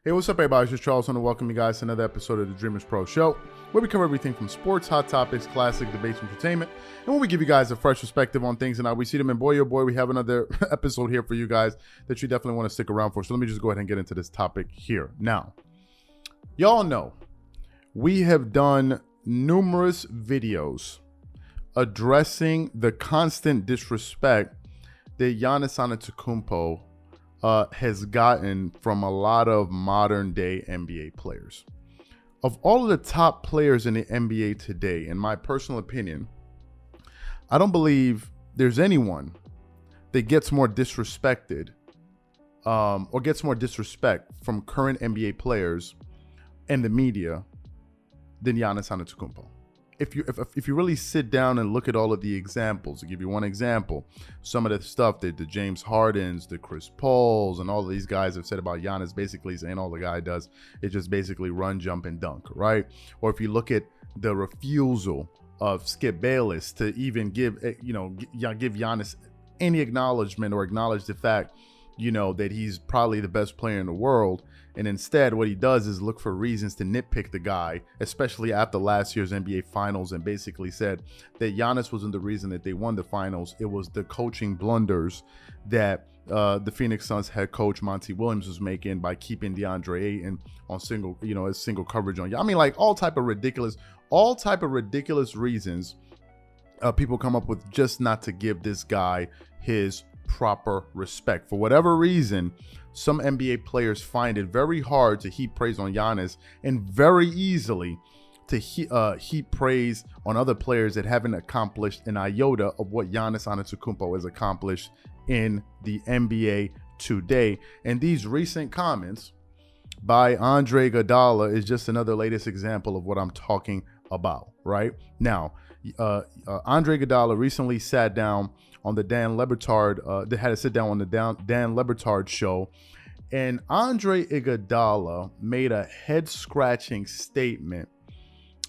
Hey, what's up, everybody? It's just Charles, and welcome you guys to another episode of the Dreamerspro Show, where we cover everything from sports, hot topics, classic debates, entertainment, and where we give you guys a fresh perspective on things and how we see them. And boy, oh boy, we have another episode here for you guys that you definitely want to stick around for. So let me just go ahead and get into this topic here. Now, y'all know we have done numerous videos addressing the constant disrespect that Giannis Antetokounmpo has gotten from a lot of modern day NBA players. Of all of the top players in the NBA today, in my personal opinion, I don't believe there's anyone that gets more disrespected or gets more disrespect from current NBA players and the media than Giannis Antetokounmpo. If you really sit down and look at all of the examples, to give you one example, some of the stuff that the James Hardens, the Chris Pauls, and all of these guys have said about Giannis, basically saying all the guy does is just basically run, jump, and dunk, right? Or if you look at the refusal of Skip Bayless to even give Giannis any acknowledgement or acknowledge the fact, that he's probably the best player in the world. And instead, what he does is look for reasons to nitpick the guy, especially after last year's NBA Finals, and basically said that Giannis wasn't the reason that they won the Finals. It was the coaching blunders that the Phoenix Suns head coach Monty Williams was making by keeping DeAndre Ayton on single coverage on. I mean, like all type of ridiculous reasons people come up with just not to give this guy his proper respect. For whatever reason, some NBA players find it very hard to heap praise on Giannis and very easily to heap praise on other players that haven't accomplished an iota of what Giannis Antetokounmpo has accomplished in the NBA today. And these recent comments by Andre Iguodala is just another latest example of what I'm talking about right now. Andre Iguodala recently sat down on the Dan Le Batard, they had to sit down on the Dan Le Batard show, and Andre Iguodala made a head-scratching statement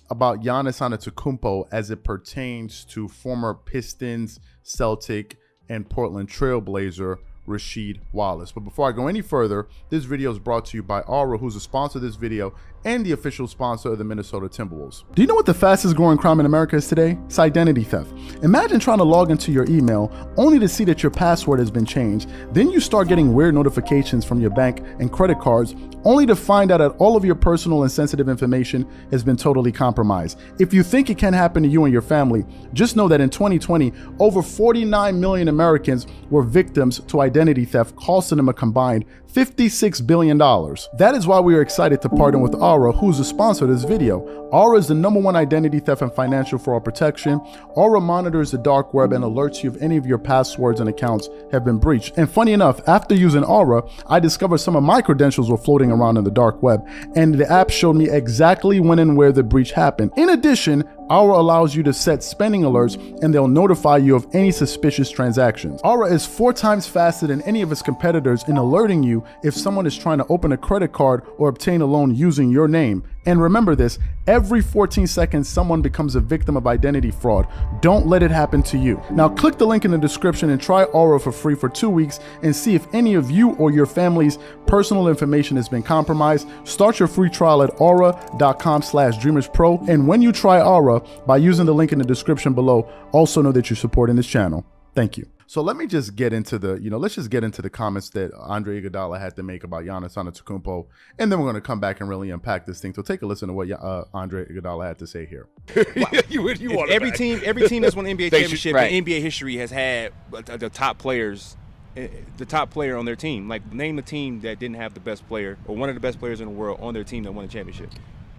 about Giannis Antetokounmpo as it pertains to former Pistons, Celtic, and Portland Trailblazer Rasheed Wallace. But before I go any further, this video is brought to you by Aura, who's a sponsor of this video and the official sponsor of the Minnesota Timberwolves. Do you know what the fastest growing crime in America is today? It's identity theft. Imagine trying to log into your email only to see that your password has been changed. Then you start getting weird notifications from your bank and credit cards only to find out that all of your personal and sensitive information has been totally compromised. If you think it can happen to you and your family, just know that in 2020, over 49 million Americans were victims to identity theft, costing them a combined $56 billion. That is why we are excited to partner with Aura, who's the sponsor of this video. Aura is the #1 identity theft and financial fraud protection. Aura monitors the dark web and alerts you if any of your passwords and accounts have been breached. And funny enough, after using Aura, I discovered some of my credentials were floating around in the dark web, and the app showed me exactly when and where the breach happened. In addition, Aura allows you to set spending alerts, and they'll notify you of any suspicious transactions. Aura is 4 times faster than any of its competitors in alerting you if someone is trying to open a credit card or obtain a loan using your name. And remember this, every 14 seconds, someone becomes a victim of identity fraud. Don't let it happen to you. Now click the link in the description and try Aura for free for 2 weeks and see if any of you or your family's personal information has been compromised. Start your free trial at aura.com/dreamerspro. And when you try Aura, by using the link in the description below, also know that you're supporting this channel. Thank you. So let me just get into let's just get into the comments that Andre Iguodala had to make about Giannis Antetokounmpo, and then we're going to come back and really unpack this thing. So take a listen to what Andre Iguodala had to say here. Every team that's won the NBA championship in NBA history has had the top players, the top player on their team. Like, name a team that didn't have the best player or one of the best players in the world on their team that won a championship.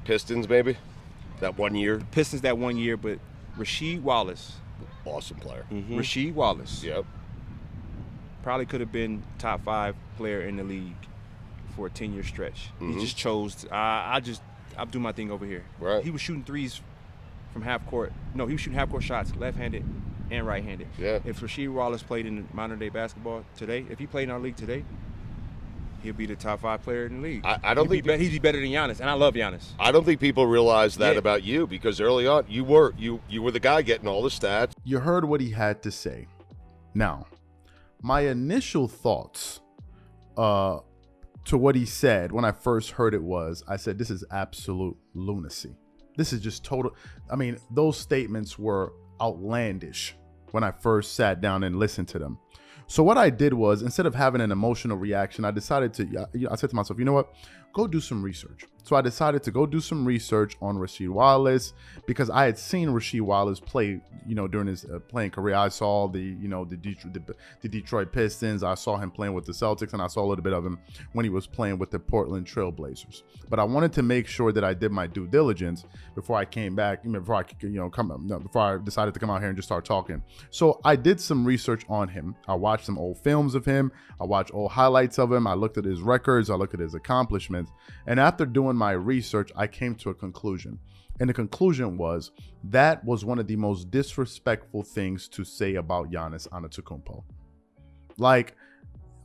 Pistons, maybe. That 1 year. Pistons that 1 year, but Rasheed Wallace. Awesome player. Mm-hmm. Rasheed Wallace. Yep. Probably could have been top 5 player in the league for a 10-year stretch. Mm-hmm. He just chose, I'll do my thing over here. Right. He was shooting threes from half court. No, he was shooting half court shots, left-handed and right-handed. Yeah. If Rasheed Wallace played in modern day basketball today, if he played in our league today, he'll be the top 5 player in the league. I don't think he'd be better than Giannis, and I love Giannis. I don't think people realize that about you, because early on you were the guy getting all the stats. You heard what he had to say. Now, my initial thoughts to what he said when I first heard it was, I said, this is absolute lunacy. This is just total. I mean, those statements were outlandish when I first sat down and listened to them. So what I did was, instead of having an emotional reaction, I decided to, I said to myself, you know what, go do some research. So I decided to go do some research on Rasheed Wallace, because I had seen Rasheed Wallace play, during his playing career. I saw the Detroit Pistons. I saw him playing with the Celtics, and I saw a little bit of him when he was playing with the Portland Trail Blazers. But I wanted to make sure that I did my due diligence before I came back, before I decided to come out here and just start talking. So I did some research on him. I watched some old films of him. I watched old highlights of him. I looked at his records. I looked at his accomplishments. And after doing my research, I came to a conclusion. And the conclusion was that was one of the most disrespectful things to say about Giannis Antetokounmpo. Like,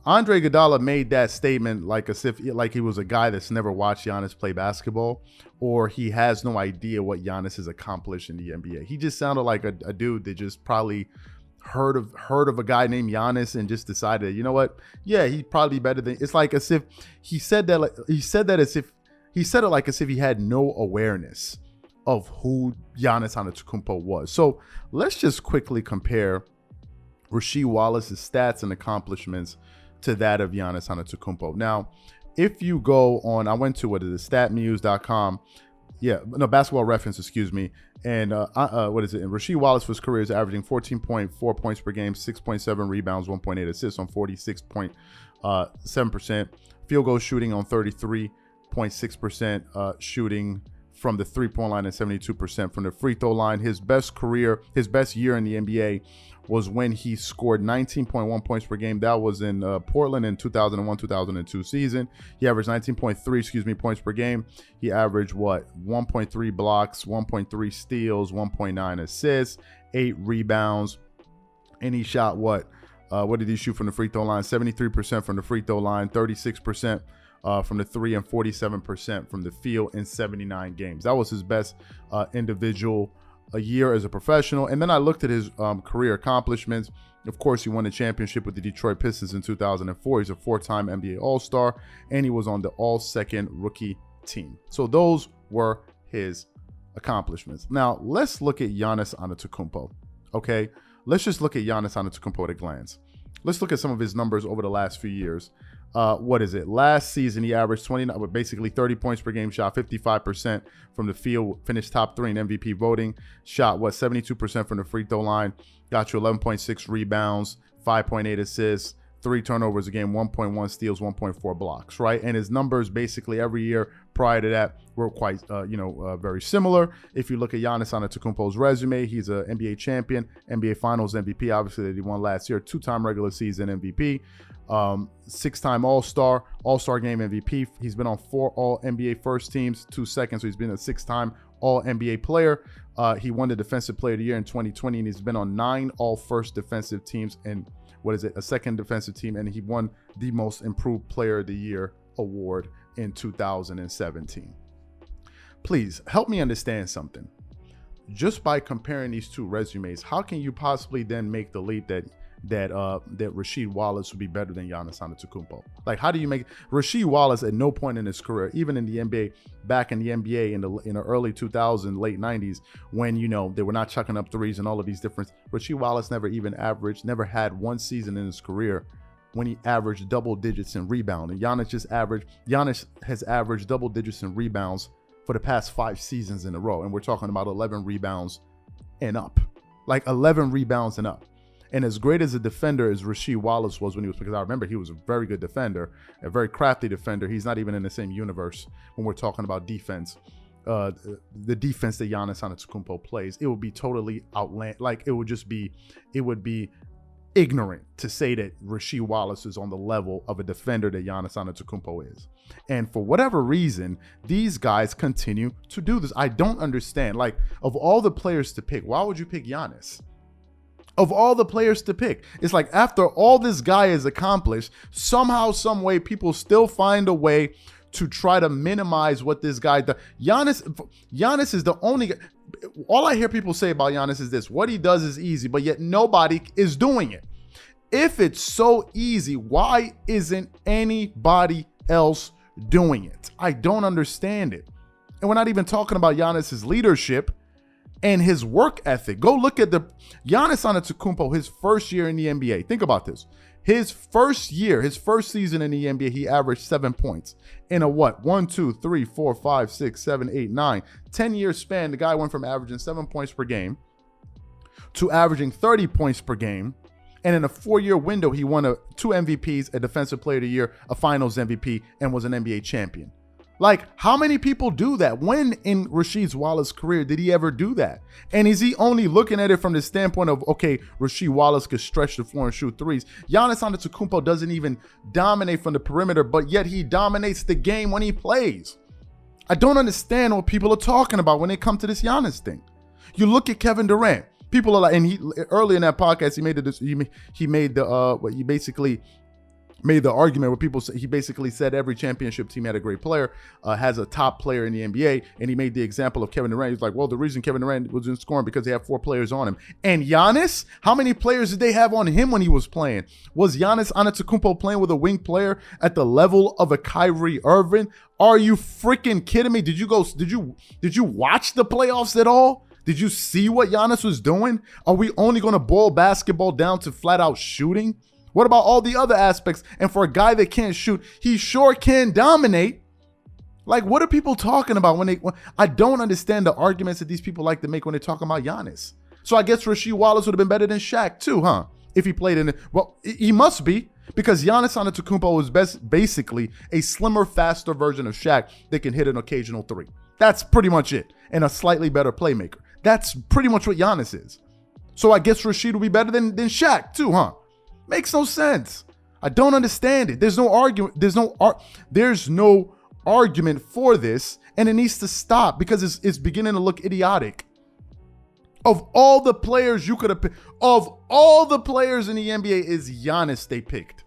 Andre Iguodala made that statement like as if he was a guy that's never watched Giannis play basketball, or he has no idea what Giannis has accomplished in the NBA. He just sounded like a dude that just probably heard of a guy named Giannis and just decided, you know what? Yeah, he's probably better than. It's like as if he said that. He said it like as if he had no awareness of who Giannis Antetokounmpo was. So let's just quickly compare Rasheed Wallace's stats and accomplishments to that of Giannis Antetokounmpo. Now, if you go on, I went to statmuse.com. Yeah, no, Basketball Reference, excuse me. And what is it? And Rasheed Wallace for his career is averaging 14.4 points per game, 6.7 rebounds, 1.8 assists on 46.7%. Field goal shooting on 33.6% shooting from the three-point line and 72% from the free throw line. His best year in the NBA was when he scored 19.1 points per game. That was in Portland in 2001-2002 season. He averaged 19.3, points per game. He averaged 1.3 blocks, 1.3 steals, 1.9 assists, 8 rebounds, and he shot what did he shoot from the free throw line? 73% from the free throw line, 36% from the three, and 47% from the field in 79 games. That was his best individual a year as a professional. And then I looked at his career accomplishments. Of course, he won the championship with the Detroit Pistons in 2004. He's a 4-time NBA All-Star, and he was on the All-Second Rookie team. So those were his accomplishments. Now, let's look at Giannis Antetokounmpo, okay? Let's just look at Giannis Antetokounmpo at a glance. Let's look at some of his numbers over the last few years. Last season, he averaged 29, basically 30 points per game, shot 55% from the field, finished top 3 in MVP voting, shot 72% from the free throw line, got you 11.6 rebounds, 5.8 assists, 3 turnovers a game, 1.1 steals, 1.4 blocks, right? And his numbers basically every year prior to that were quite, very similar. If you look at Giannis Antetokounmpo's resume, he's an NBA champion, NBA Finals MVP, obviously that he won last year, 2-time regular season MVP, 6-time All-Star Game MVP. He's been on 4 All-NBA first teams, 2 seconds, so he's been a 6-time All-NBA player. He won the Defensive Player of the Year in 2020, and he's been on 9 All-First defensive teams and a second defensive team, and he won the Most Improved Player of the Year award in 2017. Please help me understand something. Just by comparing these two resumes, how can you possibly then make the leap that Rasheed Wallace would be better than Giannis Antetokounmpo? Like, how do you make Rasheed Wallace at no point in his career, even in the NBA, back in the NBA in the early 2000s, late 90s, when they were not chucking up threes and all of these different, Rasheed Wallace never had one season in his career when he averaged double digits in rebound. And Giannis has averaged double digits in rebounds for the past 5 seasons in a row, and we're talking about 11 rebounds and up, like 11 rebounds and up. And as great as a defender as Rasheed Wallace was because I remember he was a very good defender, a very crafty defender. He's not even in the same universe when we're talking about defense. The defense that Giannis Antetokounmpo plays, it would be totally outlandish. Like, it would be ignorant to say that Rasheed Wallace is on the level of a defender that Giannis Antetokounmpo is. And for whatever reason, these guys continue to do this. I don't understand. Like, of all the players to pick, why would you pick Giannis? Of all the players to pick, it's like after all this guy has accomplished, somehow, some way, people still find a way to try to minimize what this guy does. Giannis is the only guy. All I hear people say about Giannis is this: what he does is easy, but yet nobody is doing it. If it's so easy, why isn't anybody else doing it. I don't understand it. And we're not even talking about Giannis's leadership and his work ethic. Go look at the Giannis Antetokounmpo, his first year in the NBA. Think about this. His first season in the NBA, he averaged 7 points. In a 1, 2, 3, 4, 5, 6, 7, 8, 9, 10-year span, the guy went from averaging 7 points per game to averaging 30 points per game. And in a 4-year window, he won 2 MVPs, a Defensive Player of the Year, a Finals MVP, and was an NBA champion. Like, how many people do that? When in Rasheed Wallace's career did he ever do that? And is he only looking at it from the standpoint of, okay, Rasheed Wallace could stretch the floor and shoot threes? Giannis Antetokounmpo doesn't even dominate from the perimeter, but yet he dominates the game when he plays. I don't understand what people are talking about when they come to this Giannis thing. You look at Kevin Durant. People are like, and he early in that podcast, he basically made the argument where people say, he basically said every championship team had a great player, has a top player in the NBA, and he made the example of Kevin Durant. He's like, well, the reason Kevin Durant wasn't scoring because they have 4 players on him. And Giannis, how many players did they have on him when he was playing? Was Giannis Antetokounmpo playing with a wing player at the level of a Kyrie Irving? Are you freaking kidding me? Did you watch the playoffs at all? Did you see what Giannis was doing? Are we only going to boil basketball down to flat out shooting? What about all the other aspects? And for a guy that can't shoot, he sure can dominate. Like, what are people talking about when I don't understand the arguments that these people like to make when they're talking about Giannis. So I guess Rasheed Wallace would have been better than Shaq too, huh? If he played in it. Well, he must be, because Giannis Antetokounmpo is basically a slimmer, faster version of Shaq that can hit an occasional 3. That's pretty much it. And a slightly better playmaker. That's pretty much what Giannis is. So I guess Rasheed will be better than Shaq too, huh? Makes no sense. I don't understand it. There's no argument. There's no argument for this, and it needs to stop because it's beginning to look idiotic. Of all the players you could have picked, of all the players in the NBA, is Giannis they picked.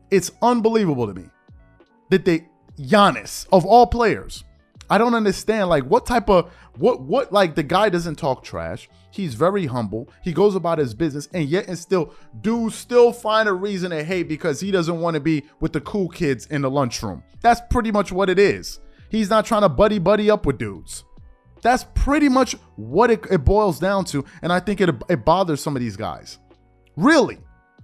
It's unbelievable to me that Giannis of all players. I don't understand, like, what type of, like, the guy doesn't talk trash. He's very humble. He goes about his business, and yet and still find a reason to hate because he doesn't want to be with the cool kids in the lunchroom. That's pretty much what it is. He's not trying to buddy up with dudes. That's pretty much what it boils down to, and I think it bothers some of these guys. Really.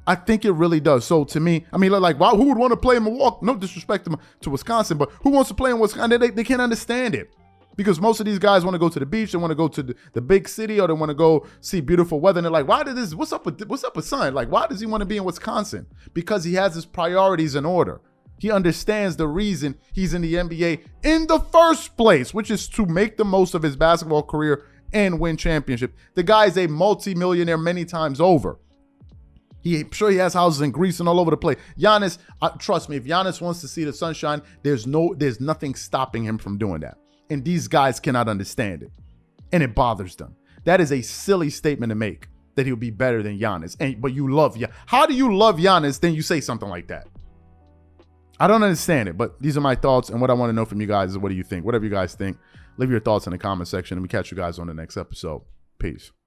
I think it really does. So to me, I mean, like, who would want to play in Milwaukee? No disrespect to Wisconsin, but who wants to play in Wisconsin? They can't understand it because most of these guys want to go to the beach. They want to go to the big city, or they want to go see beautiful weather. And they're like, what's up with son? Like, why does he want to be in Wisconsin? Because he has his priorities in order. He understands the reason he's in the NBA in the first place, which is to make the most of his basketball career and win championship. The guy is a multi-millionaire many times over. I'm sure he has houses in Greece and all over the place. Giannis, trust me, if Giannis wants to see the sunshine, there's nothing stopping him from doing that. And these guys cannot understand it. And it bothers them. That is a silly statement to make, that he'll be better than Giannis. But you love Giannis. How do you love Giannis, then you say something like that? I don't understand it, but these are my thoughts. And what I want to know from you guys is, what do you think? Whatever you guys think, leave your thoughts in the comment section, and we catch you guys on the next episode. Peace.